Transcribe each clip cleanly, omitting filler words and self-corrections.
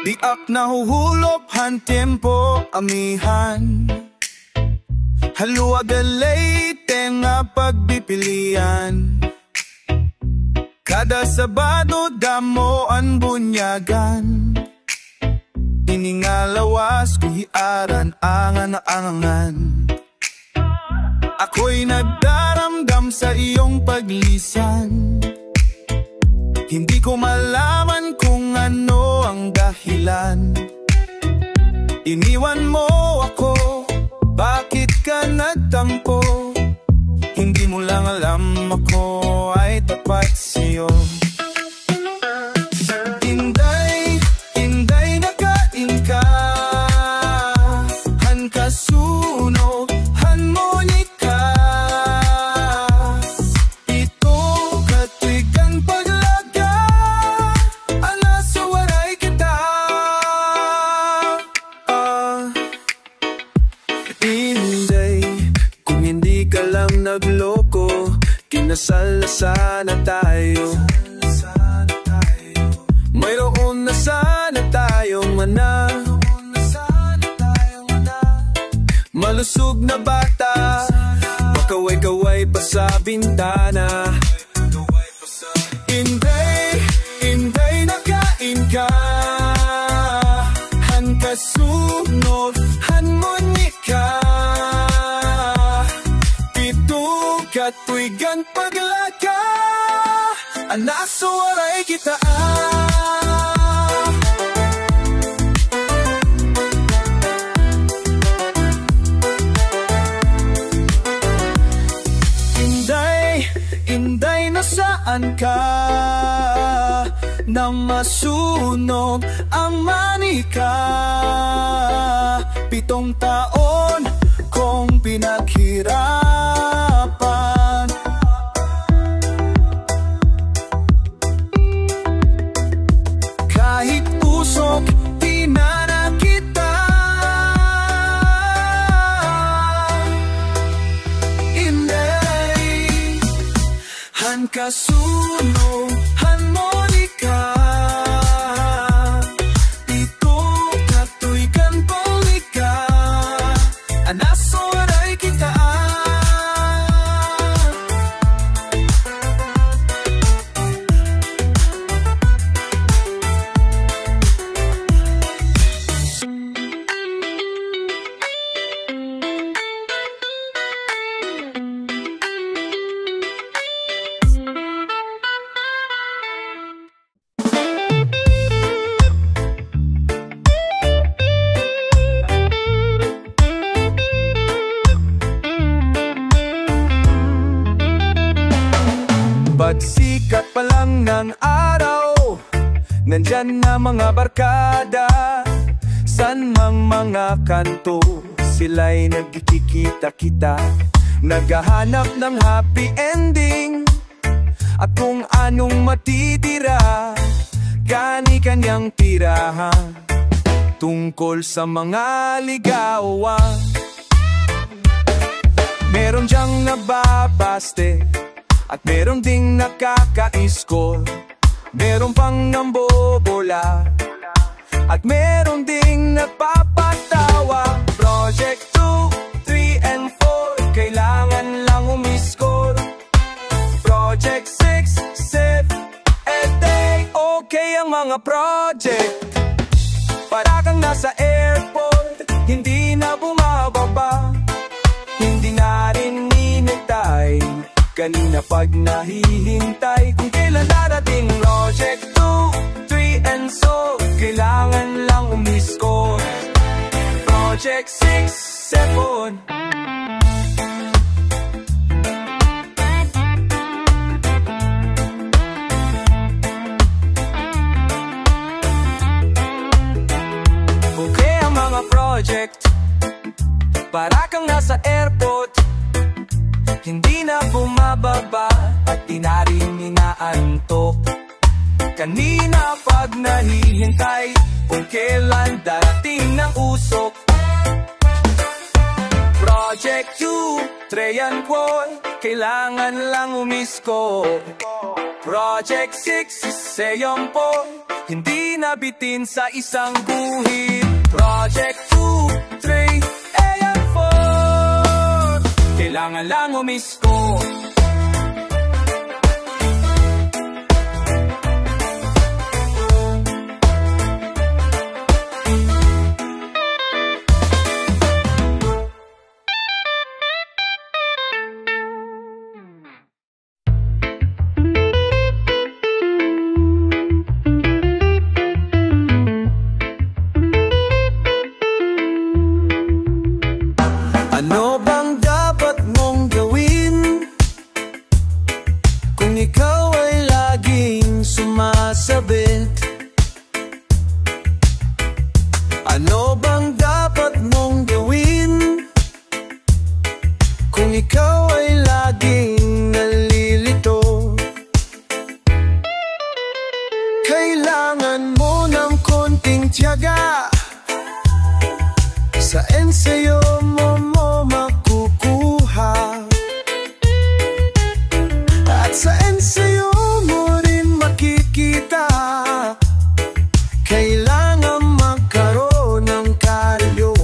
Di ak nahuhulop han tempo amihan. Halua galay tenga pagpipilian. Kada Sabado damo ang bunyagan. Iningalawas kuhiaran angan. Ako'y nagdaramdam sa iyong paglisan. Hindi ko malaman kung ano ang dahilan. Iniwan mo ako, bakit ka nagtampo? Hindi mo lang alam ako ay tapat sa'yo. Inday, inday nakain ka. Han kasunog, han monika. Ito katwigan paglaga. Anasuwaray kita. Inday, kung hindi ka lang nagloko, kinasal na sana tayo. Mayroon na sana tayong anak. Malusog na bata, makaway-kaway pa sa bintana. Inday, inday nakain ka. Han kasunod, han monika. Pito katwigan paglaka. Anasuwaray kita. Inday, inday nasaan ka? Nang masunog ang manika. 7 taon kong pinaghirapan. Kahit usok, di na nakita. Inday, han kasunog, han monika. Ito katwigan palika. Anasuwaray kita. Pagsikat pa lang ng araw, nandyan na mga barkada. San mang mga kanto, sila'y nagkikita-kita. Naghahanap ng happy ending, at kung anong matitira, kani-kanyang tirahan. Tungkol sa mga ligawan, meron diyang nababaste, at meron ding nakaka-score. Meron pang nambobola, at meron ding nagpapatawa. Project 2, 3 and 4, kailangan lang umiscore. Project 6, 7, 8, okay ang mga project. Para kang nasa airport, hindi na bumababa. Hindi na rin ninintay, kanina pag nahihintay kung kailan darating. Project 2, 3 and so, kailangan lang umiscore. Project 6, 7. Okay ang mga project, para kang nasa airport. Hindi na bumababa at di na rin inaantok. Kanina pag nahihintay kung kailan darating ng usok. Project 2, 3 and 4, kailangan lang umisko. Project 6, 7, hindi nabitin sa isang guhit. Project 2, 3, and 4, kailangan lang umisko. Ano bang dapat mong gawin kung ikaw ay laging sumasabit? Ano bang dapat mong gawin kung ikaw ay laging nalilito? Kailangan mo ng konting tiyaga, sa ensayo mo makukuha, at sa ensayo mo rin makikita. Kailangan magkaroon ng karyo,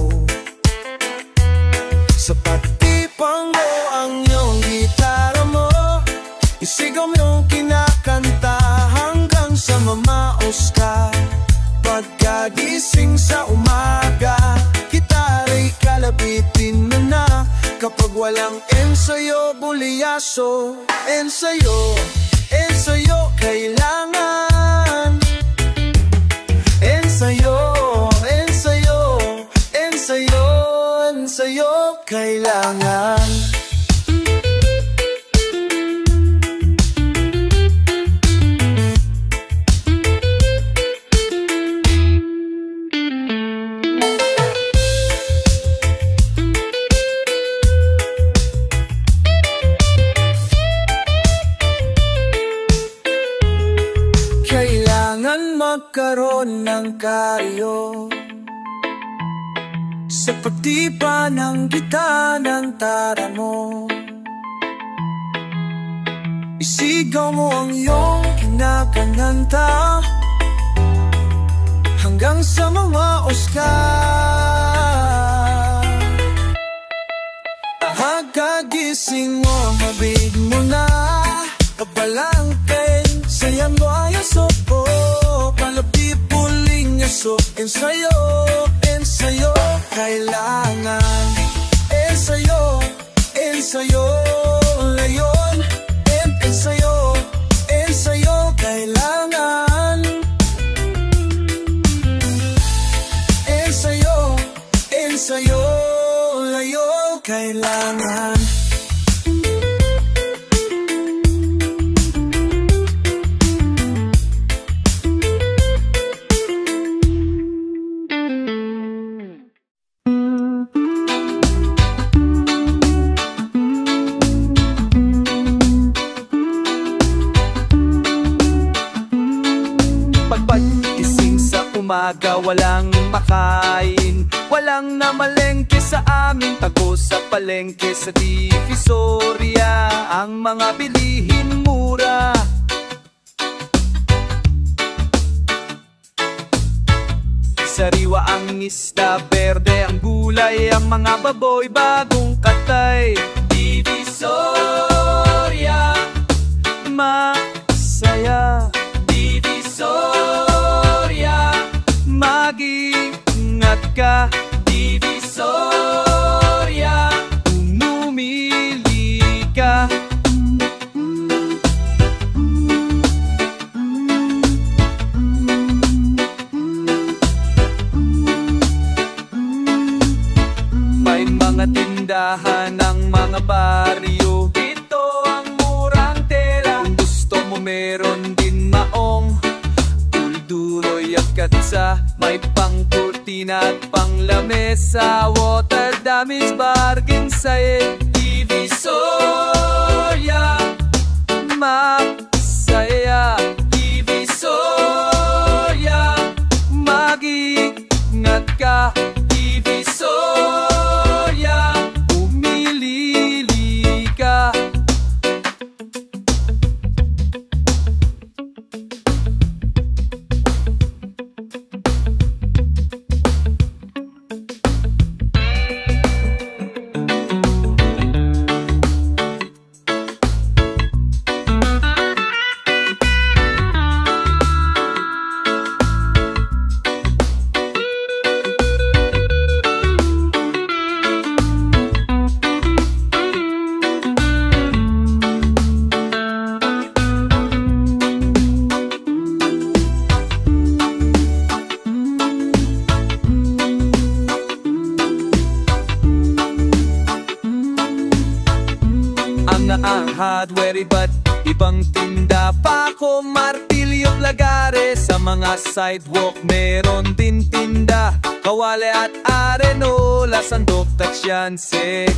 sa pagtipang mo ang iyong gitara mo, isigaw mo yung kinakanta hanggang sa mamaos ka. Pagkagising sa umaga, gitara'y kalabitin mo na. Kapag walang ensayo, buliyaso. Ensayo, ensayo, kailangan. Ensayo, ensayo, ensayo, ensayo, kailangan. Magkaroon ng karyo, sa pagtipa ng gita ng tara mo. Isigaw mo ang iyong kinakanta hanggang sa mamaos ka. Hagagising mo, mabig mo na, kabalangkin, sayang mo ay asopo. So, ensayo, ensayo, kailangan. Ensayo, ensayo, layon. Ensayo, ensayo, kailangan. Ensayo, ensayo, layon, kailangan. Walang makain, walang namalengke sa aming tago sa palengke sa Divisoria. Ang mga bilihin mura, sariwa ang isda, berde ang gulay, ang mga baboy bagong katay. Divisoria, masaya. Divisoria, mag-ingat ka. Divisoria, umumili ka. May mga tindahan ng mga baryo, ito ang murang tela. Kung gusto mo meron din maong dulduroy at katsa, may pang-kurtina at pang-lamesa. Water damage bargain sa Divisoria, masaya. Divisoria, mag-ingat ka. Divisoria, umilili ka. hardware, iba't ibang tinda pa ko, martilyo, lagares. Sa mga sidewalk meron din tinda, kawale at arenola, sandok, tatsyanse,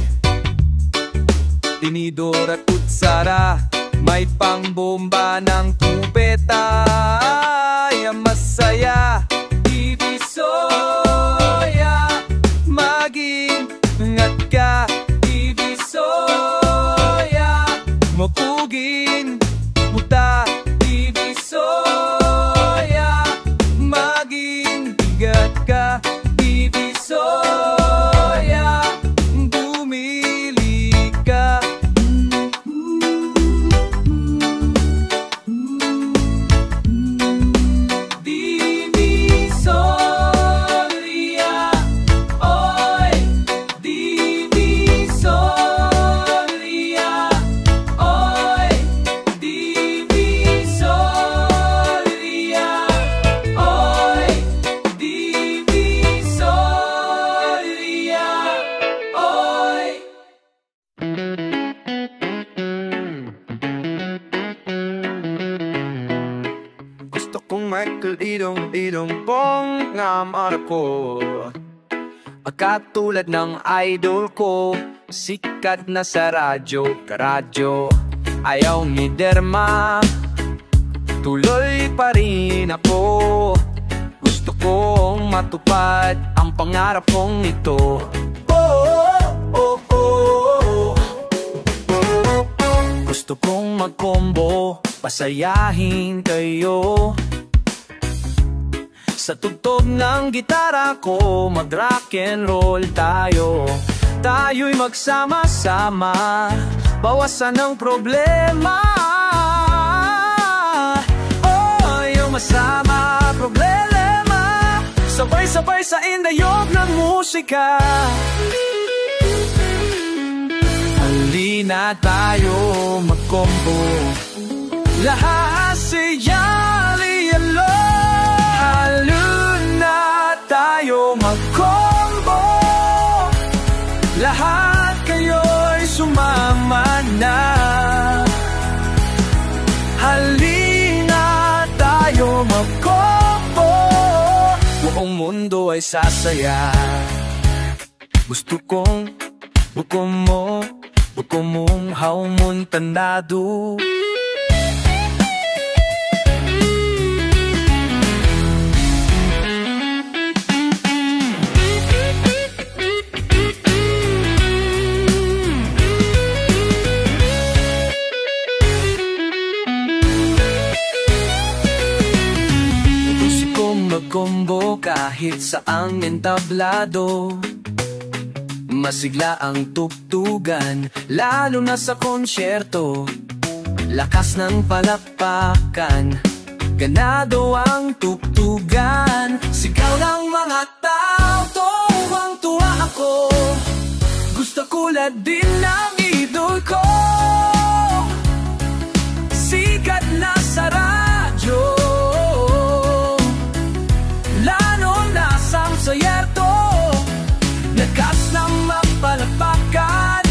tinidor at kutsara. May pangbomba ng kubeta, ay masaya. Divisoria, mag-ingat ka. Divisoria, mapugin muta. Divisoria, mag-ingat ka. Divisoria, bumili ka. Idong pong ngamar ko, katulad ng idol ko, sikat na sa radyo, karadyo. Ayaw ni derma, tuloy pa rin ako. Gusto kong matupad ang pangarap kong ito. Gusto kong mag-combo, pasayahin kayo. Sa tugtog ng gitara ko, mag-rock and roll tayo. Tayo'y magsama-sama, bawasan ang problema. Oh, yung masama problema, sabay-sabay sa indayog ng musika. Halina tayo mag-combo, lahat siya liyalo. Halina tayo mag-combo, lahat kayo'y sumama na. Halina tayo mag-combo, buong mundo ay sasaya. Gusto kong buko mong haumon tandado. Mag-combo kahit saang entablado, masigla ang tugtugan, lalo na sa konsyerto. Lakas ng palakpakan, ganado ang tugtugan. Sigaw ng mga tao, tuwang-tuwa ako. Gusto kulad din ng idol ko, sikat na sa radyo, sayerto, lakas ng mapalakpakan,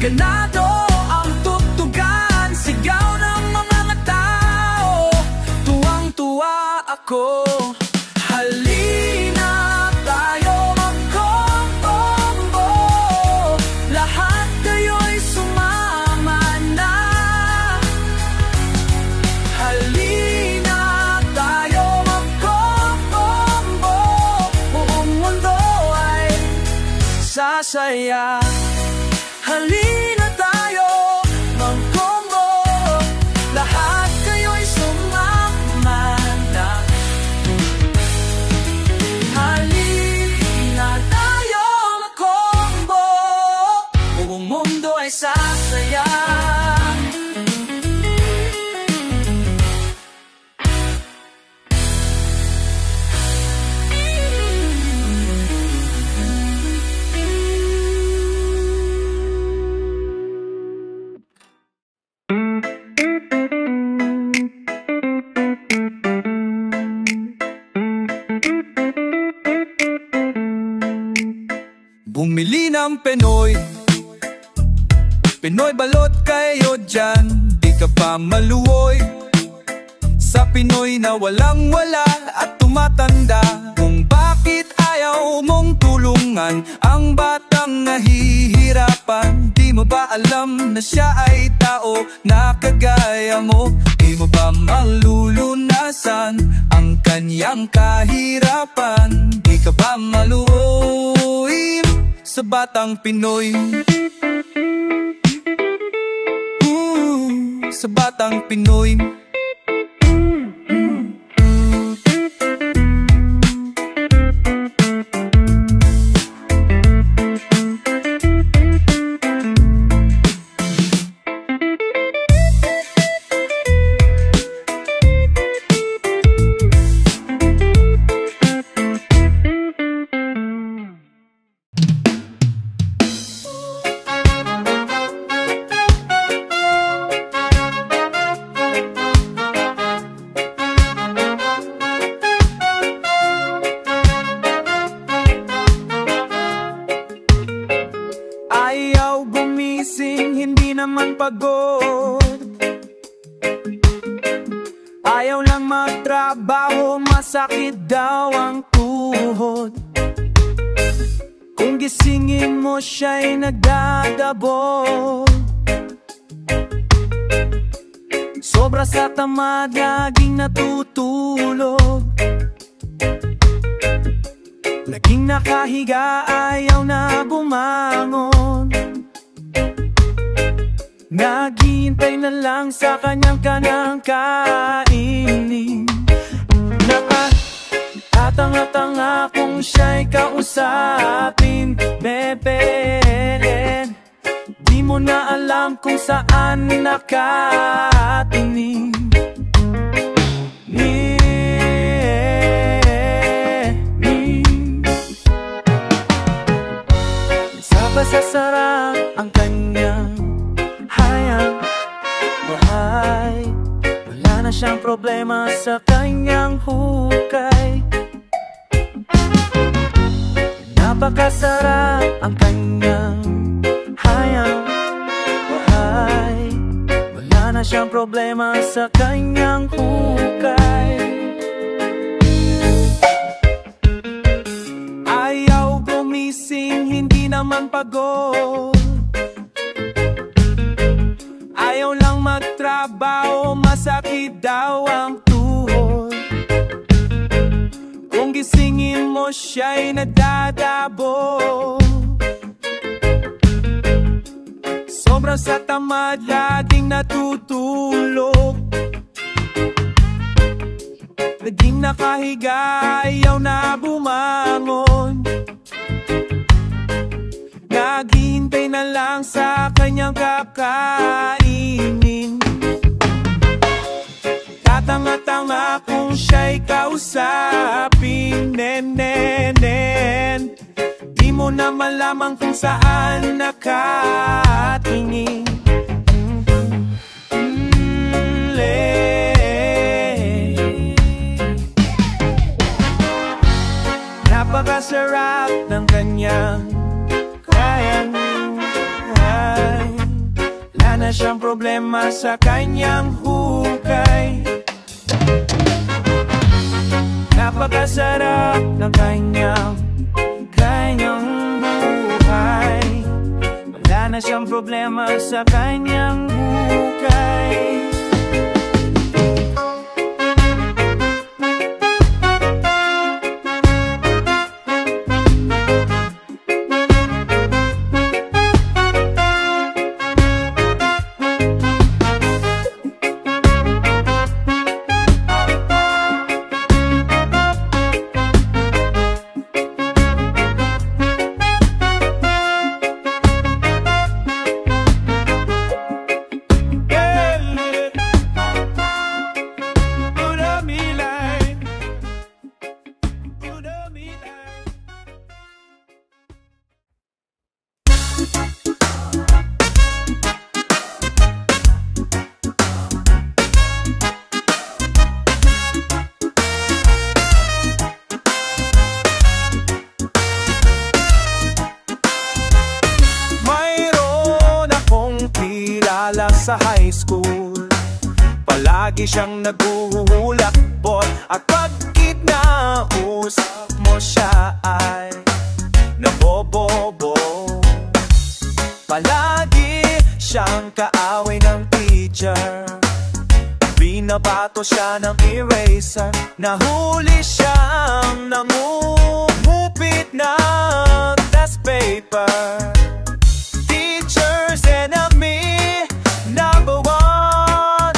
ganado ang tugtugan. Sigaw ng mga tao, tuwang-tuwa ako. Halina tayo mag-combo, lahat kayo'y sumama na. Halina tayo mag-combo, buong mundo ay sasaya. Halina tayo mag-combo, lahat kayo'y sumama na. Halina tayo mag-combo, buong mundo ay sasaya. Bumili ng Penoy, Pinoy balot kayo dyan, di ka pa maluoy sa Pinoy na walang wala at tumatanda. Kung bakit ayaw mong tulungan ang batang nahihirapan, di mo ba alam na siya ay tao na kagaya mo? Di mo ba malulunasan ang kanyang kahirapan? Di ka ba maluoy sa batang Pinoy? Sa batang Pinoy. Ayaw gumising, hindi naman pagod. Ayaw lang magtrabaho, masakit daw ang tuhod. Kung gisingin mo siya'y nagdadabog. Sobra sa tamad, laging natutulog. Laging nakahiga, ayaw na bumangon. Naghihintay na lang sa kanyang kanang kainin. Nakatanga-tanga kung siya'y kausapin. Bebe, di mo na alam kung saan nakatingin. Masasarap ang kanyang hayang buhay. Wala na siyang problema sa kanyang hukay. Napakasarap ang kanyang hayang buhay. Wala na siyang problema sa kanyang hukay. Ayaw gumising, hindi naman pagod. Ayaw lang magtrabaho, masakit daw ang tuhod. Kung gisingin mo siya'y nadadabo. Sobrang sa tamad, laging natutulog. Laging nakahiga, ayaw na bumangon. Naghihintay na lang sa kanyang kakainin. Tatanga-tanga kung siya'y kausapin. Nen. Di mo na malaman kung saan nakatingin. Napakasarap ng kanyang kayang buhay. Wala na siyang problema sa kanyang hukay. Napakasarap ng kanyang buhay. Wala na siyang problema sa kanyang hukay. sa high school. Palagi siyang naguhulakbot at pag kinausap mo siya ay nabobobo. Palagi siyang kaaway ng teacher, binabato siya ng eraser, nahuli siyang nangungupit ng test paper. Teacher's enemy number one,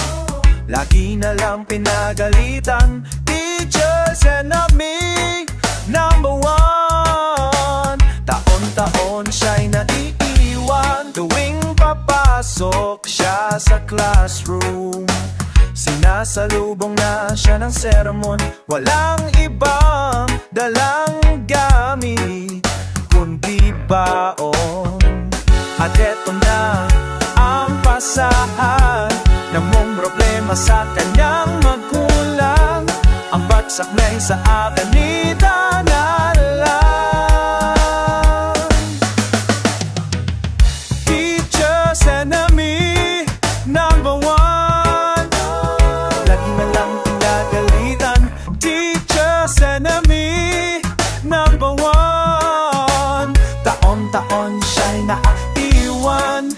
lagi na lang pinagalitan. Teacher's enemy number one, taon-taon siya'y naiiwan. Tuwing papasok siya sa classroom, sinasalubong na siya ng sermon. Walang ibang dalang gamit kundi baon. At eto na ang pasahan ng mong problema sa kanyang magulang. Ang bagsak na sa akanita na lang. Teacher's enemy number one, lagi na lang pinagalitan. Teacher's enemy number one, taon-taon siya'y naiiwan.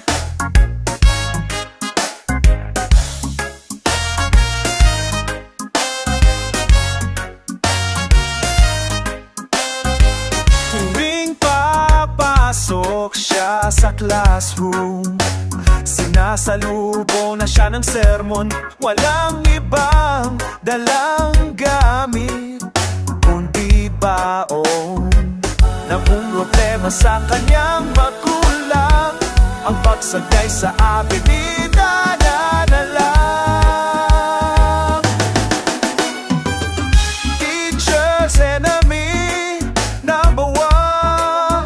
Tuwing papasok siya sa classroom, sinasalubong na siya ng sermon. Walang ibang dalang gamit kundi baon. Naging problema sa kanyang magulang, ang pagsagay sa avenida na lang. Teacher's enemy number one,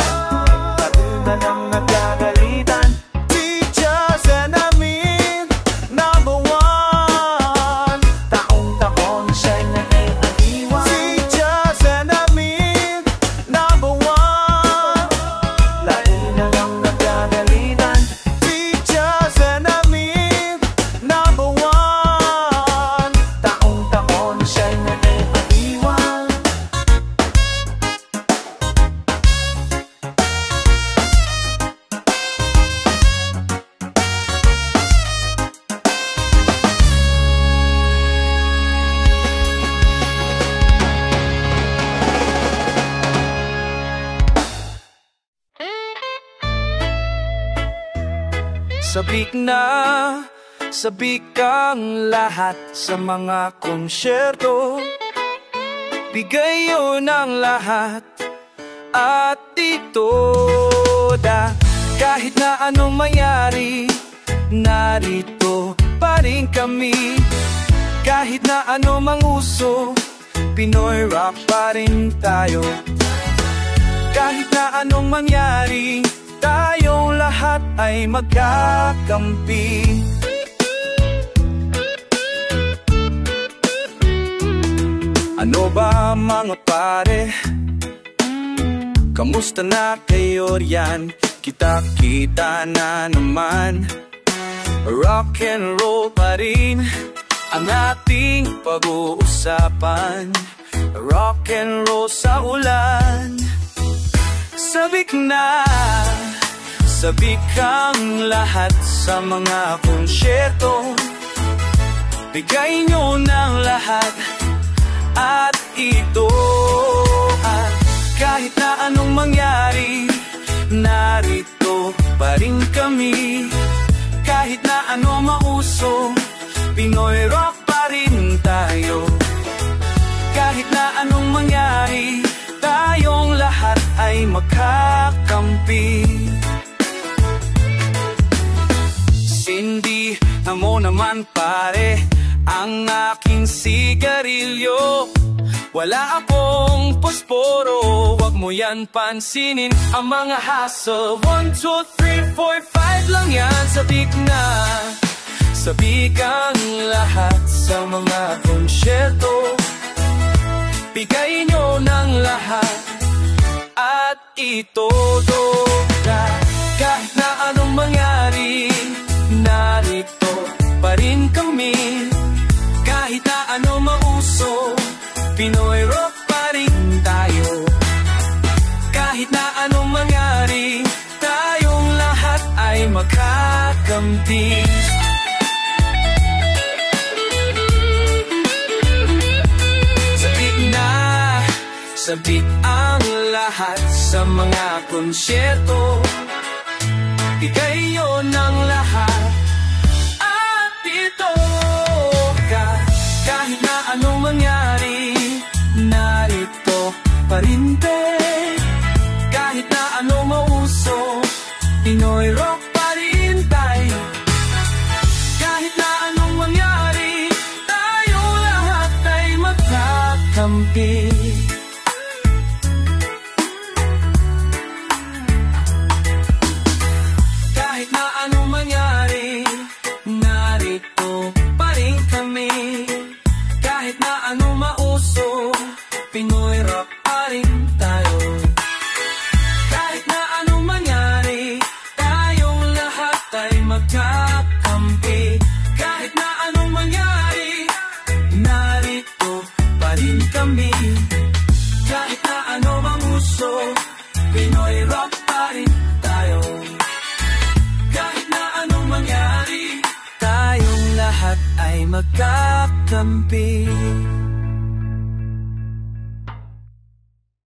pati na nang nagagalitan. Teacher's enemy number one, taong-taon siya'y naiiwan. Teacher's enemy number one, lagi na lang nagagalitan. Teacher's enemy number one, taong-taon siya'y naiiwan. Sabik na, sabik ang lahat sa mga konsyerto. Bigay yun ang lahat at ito da. Kahit na anong mangyari, narito pa rin kami. Kahit na ano mang uso, Pinoy rock pa rin tayo. Kahit na anong mangyari, tayong lahat ay magkakampi. Ano ba mga pare? Kamusta na kayo riyan? Kita-kita na naman. Rock and roll pa rin ang ating pag-uusapan. Rock and roll sa ulan. Sabik na, sabik ang lahat sa mga konsyerto. Bigay nyo ng lahat at ito. At kahit na anong mangyari, narito pa rin kami. Kahit na ano mauso, Pinoy rock pa rin tayo. Kahit na anong mangyari, tayong lahat ay magkakampi. Cindy, mo naman pare ang aking sigarilyo. Wala akong posporo, wag mo yan pansinin. Ang mga hassle, 1, 2, 3, 4, 5 lang yan. Sabik na, sabik ang lahat sa mga konsyerto. Bigay nyo ng lahat at ito. Kahit na anong mangyari, narito magkakampi. Sabik ang lahat sa mga konsyerto, ikayo ng lahat at ito ka. Kahit na anong mangyari, narito pa rin te. Kahit na anong mauso, Pinoy rock pa rin tayo. Kahit na anong mangyari, tayong lahat ay magkakampi. Kahit na anong mangyari, narito pa rin kami. Kahit na anong mauso, Pinoy rock pa rin tayo. Kahit na anong mangyari, tayong lahat ay magkakampi. Kahit na anong mangyari, narito pa rin kami. Kahit na anong mauso, Pinoy rock pa rin tayo. Kahit na anong mangyari, tayong lahat ay magkakampi.